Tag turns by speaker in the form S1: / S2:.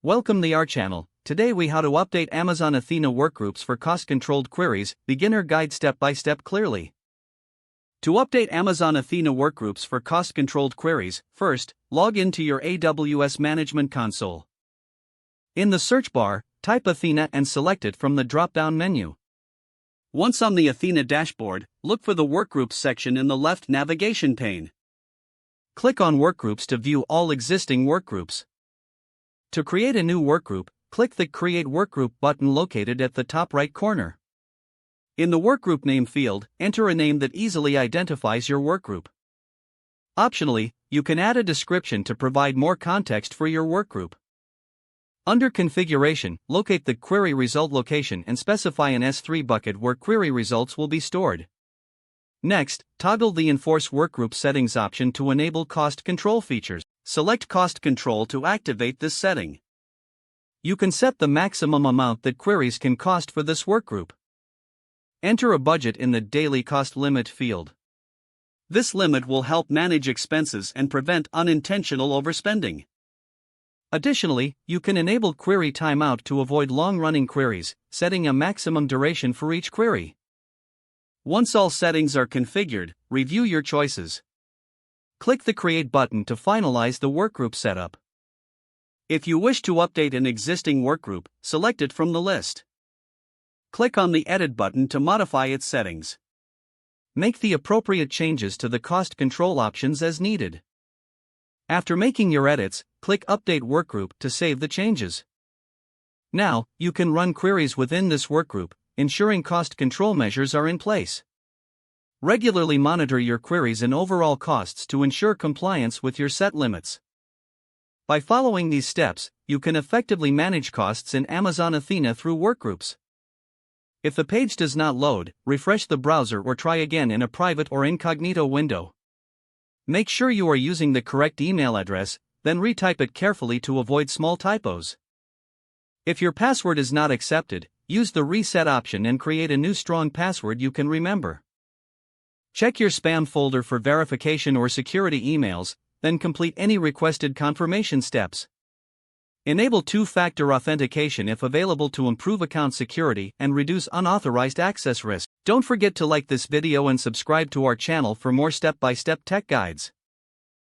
S1: Welcome to our channel. Today we how to update Amazon Athena workgroups for cost-controlled queries, beginner guide step-by-step clearly. To update Amazon Athena workgroups for cost-controlled queries, first, log into your AWS Management Console. In the search bar, type Athena and select it from the drop-down menu. Once on the Athena dashboard, look for the Workgroups section in the left navigation pane. Click on Workgroups to view all existing workgroups. To create a new workgroup, click the Create Workgroup button located at the top right corner. In the Workgroup Name field, enter a name that easily identifies your workgroup. Optionally, you can add a description to provide more context for your workgroup. Under Configuration, locate the Query Result location and specify an S3 bucket where query results will be stored. Next, toggle the Enforce Workgroup Settings option to enable cost control features. Select Cost Control to activate this setting. You can set the maximum amount that queries can cost for this workgroup. Enter a budget in the Daily Cost Limit field. This limit will help manage expenses and prevent unintentional overspending. Additionally, you can enable Query Timeout to avoid long-running queries, setting a maximum duration for each query. Once all settings are configured, review your choices. Click the Create button to finalize the workgroup setup. If you wish to update an existing workgroup, select it from the list. Click on the Edit button to modify its settings. Make the appropriate changes to the cost control options as needed. After making your edits, click Update Workgroup to save the changes. Now, you can run queries within this workgroup, ensuring cost control measures are in place. Regularly monitor your queries and overall costs to ensure compliance with your set limits. By following these steps, you can effectively manage costs in Amazon Athena through workgroups. If the page does not load, refresh the browser or try again in a private or incognito window. Make sure you are using the correct email address, then retype it carefully to avoid small typos. If your password is not accepted, use the Reset option and create a new strong password you can remember. Check your spam folder for verification or security emails, then complete any requested confirmation steps. Enable two-factor authentication if available to improve account security and reduce unauthorized access risk. Don't forget to like this video and subscribe to our channel for more step-by-step tech guides.